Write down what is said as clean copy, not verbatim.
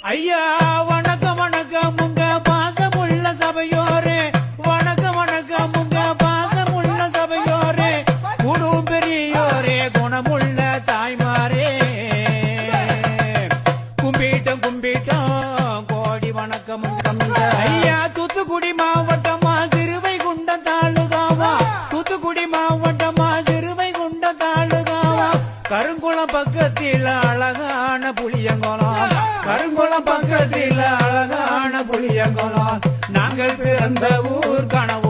ஐயா வணக்கம் வணக்கம் உங்க பாசமுள்ள சபையோரே, வணக்கம் வணக்கம் உங்க பாசமுள்ள சபையோரே, குடும் பெரியோரே, குணமுள்ள தாய்மாரே, கும்பிட்டோம் கும்பிட்டோம் கோடி வணக்கம். ஐயா தூத்துக்குடி மாவட்டமா சிறுவைகுண்டம் தாலுகாவா, தூத்துக்குடி மாவட்டமா சிறுவைகுண்டம் தாலுகாவா, கருங்குளம் பக்கத்தில் அழகான புளியங்குளம், கருங்குளம் பக்கத்தில் அழகான புளியங்குளம், நாங்கள் பிறந்த ஊர் கனவு